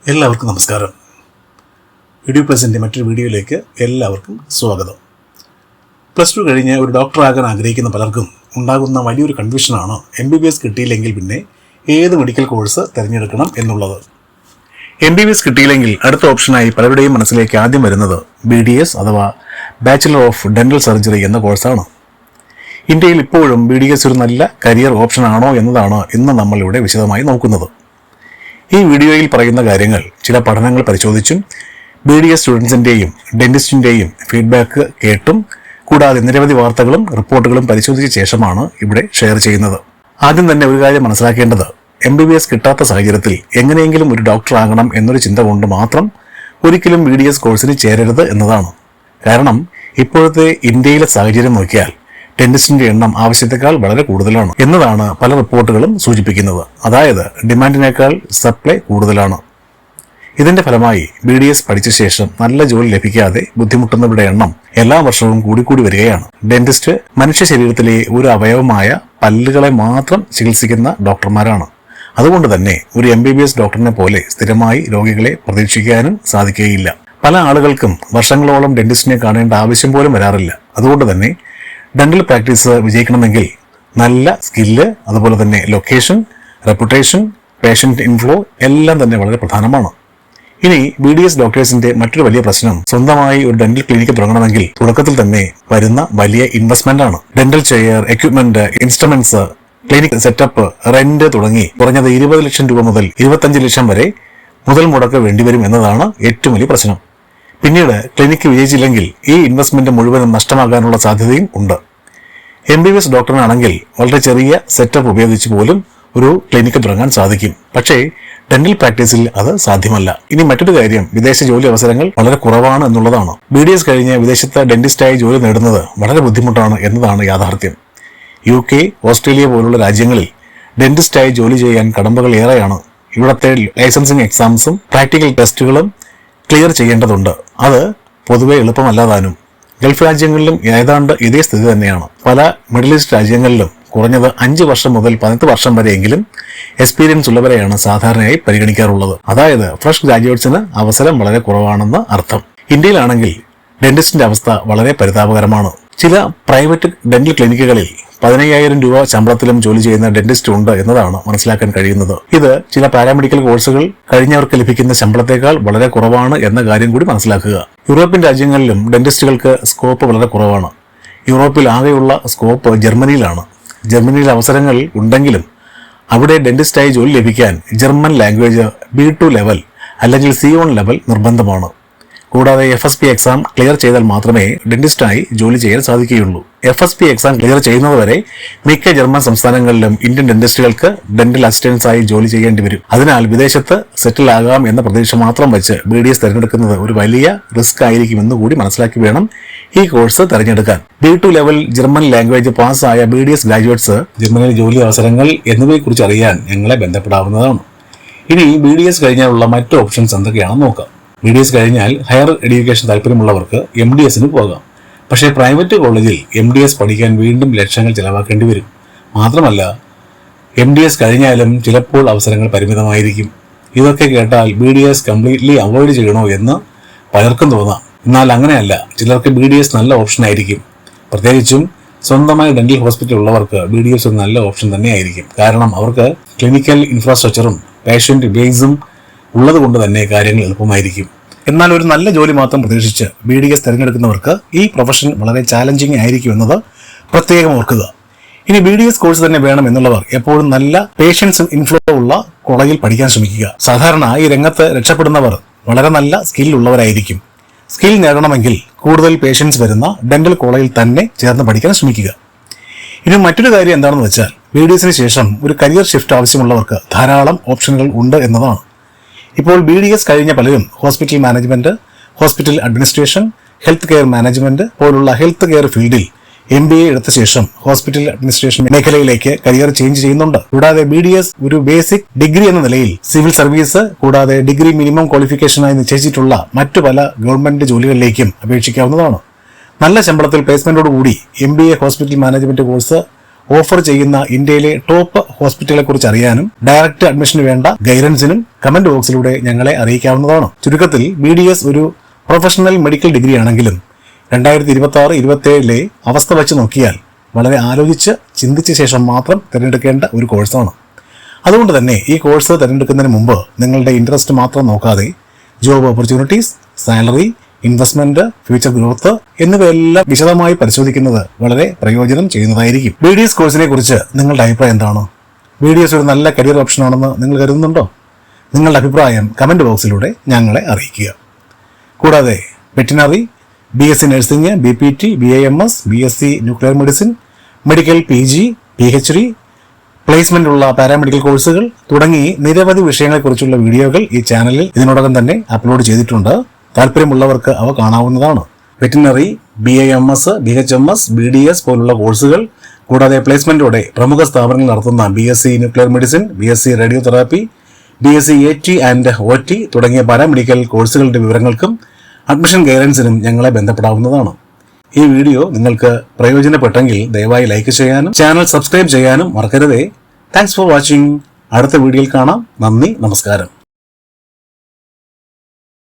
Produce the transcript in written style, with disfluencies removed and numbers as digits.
എല്ലാവർക്കും നമസ്കാരം. വീഡിയോ പ്ലസിൻ്റെ മറ്റൊരു വീഡിയോയിലേക്ക് എല്ലാവർക്കും സ്വാഗതം. +2 കഴിഞ്ഞ് ഒരു ഡോക്ടറാകാൻ ആഗ്രഹിക്കുന്ന പലർക്കും ഉണ്ടാകുന്ന വലിയൊരു കൺഫ്യൂഷനാണ് MBBS കിട്ടിയില്ലെങ്കിൽ പിന്നെ ഏത് മെഡിക്കൽ കോഴ്സ് തിരഞ്ഞെടുക്കണം എന്നുള്ളത്. MBBS കിട്ടിയില്ലെങ്കിൽ അടുത്ത ഓപ്ഷനായി പലരുടെയും മനസ്സിലേക്ക് ആദ്യം വരുന്നത് BDS അഥവാ ബാച്ചിലർ ഓഫ് ഡെന്റൽ സർജറി എന്ന കോഴ്സാണ്. ഇന്ത്യയിൽ ഇപ്പോഴും BDS ഒരു നല്ല കരിയർ ഓപ്ഷനാണോ എന്നതാണ് ഇന്ന് നമ്മളിവിടെ വിശദമായി നോക്കുന്നത്. ഈ വീഡിയോയിൽ പറയുന്ന കാര്യങ്ങൾ ചില പഠനങ്ങൾ പരിശോധിച്ചും BDS സ്റ്റുഡൻസിൻ്റെയും ഡെന്റിസ്റ്റിൻ്റെയും ഫീഡ്ബാക്ക് കേട്ടും കൂടാതെ നിരവധി വാർത്തകളും റിപ്പോർട്ടുകളും പരിശോധിച്ച ശേഷമാണ് ഇവിടെ ഷെയർ ചെയ്യുന്നത്. ആദ്യം തന്നെ ഒരു കാര്യം മനസ്സിലാക്കേണ്ടത്, MBBS കിട്ടാത്ത സാഹചര്യത്തിൽ എങ്ങനെയെങ്കിലും ഒരു ഡോക്ടർ ആകണം എന്നൊരു ചിന്ത കൊണ്ട് മാത്രം ഒരിക്കലും BDS കോഴ്സിന് ചേരരുത് എന്നതാണ്. കാരണം ഇപ്പോഴത്തെ ഇന്ത്യയിലെ സാഹചര്യം നോക്കിയാൽ ഡെന്റിസ്റ്റിന്റെ എണ്ണം ആവശ്യത്തെക്കാൾ വളരെ കൂടുതലാണ് എന്നതാണ് പല റിപ്പോർട്ടുകളും സൂചിപ്പിക്കുന്നത്. അതായത് ഡിമാൻഡിനേക്കാൾ സപ്ലൈ കൂടുതലാണ്. ഇതിന്റെ ഫലമായി BDS പഠിച്ച ശേഷം നല്ല ജോലി ലഭിക്കാതെ ബുദ്ധിമുട്ടുന്നവരുടെ എണ്ണം എല്ലാ വർഷവും കൂടിക്കൂടി വരികയാണ്. ഡെന്റിസ്റ്റ് മനുഷ്യ ശരീരത്തിലെ ഒരു അവയവമായ പല്ലുകളെ മാത്രം ചികിത്സിക്കുന്ന ഡോക്ടർമാരാണ്. അതുകൊണ്ട് തന്നെ ഒരു MBBS ഡോക്ടറിനെ പോലെ സ്ഥിരമായി രോഗികളെ പ്രതീക്ഷിക്കാനും സാധിക്കുകയില്ല. പല ആളുകൾക്കും വർഷങ്ങളോളം ഡെന്റിസ്റ്റിനെ കാണേണ്ട ആവശ്യം പോലും വരാറില്ല. അതുകൊണ്ട് തന്നെ ഡെന്റൽ പ്രാക്ടീസ് വിജയിക്കണമെങ്കിൽ നല്ല സ്കില്ല്, അതുപോലെ തന്നെ ലൊക്കേഷൻ, റെപ്യൂട്ടേഷൻ, പേഷ്യന്റ് ഇൻഫ്ലോ എല്ലാം തന്നെ വളരെ പ്രധാനമാണ്. ഇനി BDS ഡോക്ടേഴ്സിന്റെ മറ്റൊരു വലിയ പ്രശ്നം, സ്വന്തമായി ഒരു ഡെന്റൽ ക്ലിനിക്ക് തുടങ്ങണമെങ്കിൽ തുടക്കത്തിൽ തന്നെ വരുന്ന വലിയ ഇൻവെസ്റ്റ്മെന്റ് ആണ്. Dental chair, equipment, instruments, clinic setup, rent തുടങ്ങി കുറഞ്ഞത് 20 ലക്ഷം രൂപ മുതൽ 25 ലക്ഷം വരെ മുതൽ മുടക്ക് വേണ്ടിവരും എന്നതാണ് ഏറ്റവും വലിയ പ്രശ്നം. പിന്നീട് ക്ലിനിക്ക് വിജയിച്ചില്ലെങ്കിൽ ഈ ഇൻവെസ്റ്റ്മെന്റ് മുഴുവനും നഷ്ടമാകാനുള്ള സാധ്യതയും ഉണ്ട്. MBBS ഡോക്ടറിനാണെങ്കിൽ വളരെ ചെറിയ സെറ്റപ്പ് ഉപയോഗിച്ച് പോലും ഒരു ക്ലിനിക്ക് തുടങ്ങാൻ സാധിക്കും. പക്ഷേ ഡെന്റൽ പ്രാക്ടീസിൽ അത് സാധ്യമല്ല. ഇനി മറ്റൊരു കാര്യം, വിദേശ ജോലി അവസരങ്ങൾ വളരെ കുറവാണ് എന്നുള്ളതാണ്. BDS കഴിഞ്ഞ് വിദേശത്ത് ഡെന്റിസ്റ്റായി ജോലി നേടുന്നത് വളരെ ബുദ്ധിമുട്ടാണ് എന്നതാണ് യാഥാർത്ഥ്യം. UK, ഓസ്ട്രേലിയ പോലുള്ള രാജ്യങ്ങളിൽ ഡെന്റിസ്റ്റായി ജോലി ചെയ്യാൻ കടമ്പകൾ ഏറെയാണ്. ഇവിടത്തെ ലൈസൻസിങ് എക്സാംസും പ്രാക്ടിക്കൽ ടെസ്റ്റുകളും ക്ലിയർ ചെയ്യേണ്ടതുണ്ട്. അത് പൊതുവെ എളുപ്പമല്ലാതാനും. ഗൾഫ് രാജ്യങ്ങളിലും ഏതാണ്ട് ഇതേ സ്ഥിതി തന്നെയാണ്. പല മിഡിൽ ഈസ്റ്റ് രാജ്യങ്ങളിലും കുറഞ്ഞത് 5 വർഷം മുതൽ 18 വർഷം വരെയെങ്കിലും എക്സ്പീരിയൻസ് ഉള്ളവരെയാണ് സാധാരണയായി പരിഗണിക്കാറുള്ളത്. അതായത് ഫ്രഷ് ഗ്രാജുവേറ്റ്സിന് അവസരം വളരെ കുറവാണെന്ന് അർത്ഥം. ഇന്ത്യയിലാണെങ്കിൽ ഡെന്റിസ്റ്റിന്റെ അവസ്ഥ വളരെ പരിതാപകരമാണ്. ചില പ്രൈവറ്റ് ഡെന്റൽ ക്ലിനിക്കുകളിൽ 15,000 രൂപ ശമ്പളത്തിലും ജോലി ചെയ്യുന്ന ഡെന്റിസ്റ്റ് ഉണ്ട് എന്നതാണ് മനസ്സിലാക്കാൻ കഴിയുന്നത്. ഇത് ചില പാരാമെഡിക്കൽ കോഴ്സുകൾ കഴിഞ്ഞവർക്ക് ലഭിക്കുന്ന ശമ്പളത്തേക്കാൾ വളരെ കുറവാണ് എന്ന കാര്യം കൂടി മനസ്സിലാക്കുക. യൂറോപ്യൻ രാജ്യങ്ങളിലും ഡെന്റിസ്റ്റുകൾക്ക് സ്കോപ്പ് വളരെ കുറവാണ്. യൂറോപ്പിൽ ആകെയുള്ള സ്കോപ്പ് ജർമ്മനിയിലാണ്. ജർമ്മനിയിൽ അവസരങ്ങൾ ഉണ്ടെങ്കിലും അവിടെ ഡെന്റിസ്റ്റായി ജോലി ലഭിക്കാൻ ജർമ്മൻ ലാംഗ്വേജ് B2 ലെവൽ അല്ലെങ്കിൽ C1 ലെവൽ നിർബന്ധമാണ്. കൂടാതെ FSP എക്സാം ക്ലിയർ ചെയ്താൽ മാത്രമേ ഡെന്റിസ്റ്റായി ജോലി ചെയ്യാൻ സാധിക്കുകയുള്ളൂ. FSP എക്സാം ക്ലിയർ ചെയ്യുന്നതുവരെ മിക്ക ജർമ്മൻ സംസ്ഥാനങ്ങളിലും ഇന്ത്യൻ ഡെന്റിസ്റ്റുകൾക്ക് ഡെന്റൽ അസിസ്റ്റൻസ് ആയി ജോലി ചെയ്യേണ്ടി വരും. അതിനാൽ വിദേശത്ത് സെറ്റിൽ ആകാം എന്ന പ്രതീക്ഷ മാത്രം വെച്ച് BDS തിരഞ്ഞെടുക്കുന്നത് ഒരു വലിയ റിസ്ക് ആയിരിക്കുമെന്ന് കൂടി മനസ്സിലാക്കി വേണം ഈ കോഴ്സ് തിരഞ്ഞെടുക്കാൻ. B2 ലെവൽ ജർമ്മൻ ലാംഗ്വേജ് പാസ്സായ BDS ഗ്രാജുവേറ്റ്സ് ജർമ്മനിയിൽ ജോലി അവസരങ്ങൾ എന്നിവയെക്കുറിച്ച് അറിയാൻ ഞങ്ങളെ ബന്ധപ്പെടാവുന്നതാണ്. ഇനി BDS കഴിഞ്ഞാലുള്ള മറ്റ് ഓപ്ഷൻസ് എന്തൊക്കെയാണെന്ന് നോക്കാം. BDS കഴിഞ്ഞാൽ ഹയർ എഡ്യൂക്കേഷൻ താല്പര്യമുള്ളവർക്ക് MDSന് പോകാം. പക്ഷേ പ്രൈവറ്റ് കോളേജിൽ MDS പഠിക്കാൻ വീണ്ടും ലക്ഷങ്ങൾ ചിലവാക്കേണ്ടി വരും. മാത്രമല്ല MDS കഴിഞ്ഞാലും ചിലപ്പോൾ അവസരങ്ങൾ പരിമിതമായിരിക്കും. ഇതൊക്കെ കേട്ടാൽ BDS കംപ്ലീറ്റ്ലി അവോയ്ഡ് ചെയ്യണോ എന്ന് പലർക്കും തോന്നാം. എന്നാൽ അങ്ങനെയല്ല. ചിലർക്ക് BDS നല്ല ഓപ്ഷൻ ആയിരിക്കും. പ്രത്യേകിച്ചും സ്വന്തമായി ഡെന്റൽ ഹോസ്പിറ്റൽ ഉള്ളവർക്ക് BDS ഒരു നല്ല ഓപ്ഷൻ തന്നെയായിരിക്കും. കാരണം അവർക്ക് ക്ലിനിക്കൽ ഇൻഫ്രാസ്ട്രക്ചറും പേഷ്യന്റ് ബേസും ഉള്ളത് കൊണ്ട് തന്നെ കാര്യങ്ങൾ എളുപ്പമായിരിക്കും. എന്നാൽ ഒരു നല്ല ജോലി മാത്രം പ്രതീക്ഷിച്ച് BDS തിരഞ്ഞെടുക്കുന്നവർക്ക് ഈ പ്രൊഫഷൻ വളരെ ചാലഞ്ചിങ് ആയിരിക്കും എന്നത് പ്രത്യേകം ഓർക്കുക. ഇനി BDS കോഴ്സ് തന്നെ വേണം എന്നുള്ളവർ എപ്പോഴും നല്ല പേഷ്യൻസ് ഇൻഫ്ലോ ഉള്ള കോളേജിൽ പഠിക്കാൻ ശ്രമിക്കുക. സാധാരണ ഈ രംഗത്ത് രക്ഷപ്പെടുന്നവർ വളരെ നല്ല സ്കിൽ ഉള്ളവരായിരിക്കും. സ്കിൽ നേടണമെങ്കിൽ കൂടുതൽ പേഷ്യൻസ് വരുന്ന ഡെന്റൽ കോളേജിൽ തന്നെ ചേർന്ന് പഠിക്കാൻ ശ്രമിക്കുക. ഇനി മറ്റൊരു കാര്യം എന്താണെന്ന് വെച്ചാൽ BDSന് ശേഷം ഒരു കരിയർ ഷിഫ്റ്റ് ആവശ്യമുള്ളവർക്ക് ധാരാളം ഓപ്ഷനുകൾ ഉണ്ട് എന്നതാണ്. ഇപ്പോൾ BDS കഴിഞ്ഞ പലരും hospital management, hospital administration, health care management പോലുള്ള ഹെൽത്ത് കെയർ ഫീൽഡിൽ MBA എടുത്ത ശേഷം ഹോസ്പിറ്റൽ അഡ്മിനിസ്ട്രേഷൻ മേഖലയിലേക്ക് കരിയർ ചേഞ്ച് ചെയ്യുന്നുണ്ട്. കൂടാതെ BDS ഒരു ബേസിക് ഡിഗ്രി എന്ന നിലയിൽ സിവിൽ സർവീസ് കൂടാതെ ഡിഗ്രി മിനിമം ക്വാളിഫിക്കേഷനായി നിശ്ചയിച്ചിട്ടുള്ള മറ്റു പല ഗവൺമെന്റ് ജോലികളിലേക്കും അപേക്ഷിക്കാവുന്നതാണ്. നല്ല ശമ്പളത്തിൽ പ്ലേസ്മെന്റോടുകൂടി MBA hospital management course offer ചെയ്യുന്ന ഇന്ത്യയിലെ ടോപ്പ് ഹോസ്പിറ്റലുകളെ കുറിച്ച് അറിയാനും ഡയറക്റ്റ് അഡ്മിഷന് വേണ്ട ഗൈഡൻസിനും കമന്റ് ബോക്സിലൂടെ ഞങ്ങളെ അറിയിക്കാവുന്നതാണ്. ചുരുക്കത്തിൽ BDS ഒരു പ്രൊഫഷണൽ മെഡിക്കൽ ഡിഗ്രി ആണെങ്കിലും 2026-27 അവസ്ഥ വെച്ച് നോക്കിയാൽ വളരെ ആലോചിച്ച് ചിന്തിച്ച ശേഷം മാത്രം തിരഞ്ഞെടുക്കേണ്ട ഒരു കോഴ്സാണ്. അതുകൊണ്ട് തന്നെ ഈ കോഴ്സ് തിരഞ്ഞെടുക്കുന്നതിന് മുമ്പ് നിങ്ങളുടെ ഇൻട്രസ്റ്റ് മാത്രം നോക്കാതെ job opportunities, salary, investment, future growth എന്നിവയെല്ലാം വിശദമായി പരിശോധിക്കുന്നത് വളരെ പ്രയോജനം ചെയ്യുന്നതായിരിക്കും. BDS കോഴ്സിനെ കുറിച്ച് നിങ്ങളുടെ അഭിപ്രായം എന്താണ്? BDS ഒരു നല്ല കരിയർ ഓപ്ഷൻ ആണെന്ന് നിങ്ങൾ കരുതുന്നുണ്ടോ? നിങ്ങളുടെ അഭിപ്രായം കമന്റ് ബോക്സിലൂടെ ഞങ്ങളെ അറിയിക്കുക. കൂടാതെ veterinary, BSc nursing, BPT, BAMS, BSc nuclear medicine, medical PG, PhD, placement ഉള്ള പാരാമെഡിക്കൽ കോഴ്സുകൾ തുടങ്ങി നിരവധി വിഷയങ്ങളെക്കുറിച്ചുള്ള വീഡിയോകൾ ഈ ചാനലിൽ ഇതിനോടകം തന്നെ അപ്ലോഡ് ചെയ്തിട്ടുണ്ട്. താല്പര്യമുള്ളവർക്ക് അവ കാണാവുന്നതാണ്. വെറ്റിനറി, BAMS, BHMS, BDS പോലുള്ള കോഴ്സുകൾ കൂടാതെ പ്ലേസ്മെന്റോടെ പ്രമുഖ സ്ഥാപനങ്ങൾ നടത്തുന്ന BSc nuclear medicine, BSc radiotherapy, BSc AT and OT തുടങ്ങിയ പാരാമെഡിക്കൽ കോഴ്സുകളുടെ വിവരങ്ങൾക്കും അഡ്മിഷൻ ഗൈഡൻസിനും ഞങ്ങളെ ബന്ധപ്പെടാവുന്നതാണ്. ഈ വീഡിയോ നിങ്ങൾക്ക് പ്രയോജനപ്പെട്ടെങ്കിൽ ദയവായി ലൈക്ക് ചെയ്യാനും ചാനൽ സബ്സ്ക്രൈബ് ചെയ്യാനും മറക്കരുതേ. Thanks for watching. അടുത്ത വീഡിയോയിൽ കാണാം. നന്ദി, നമസ്കാരം.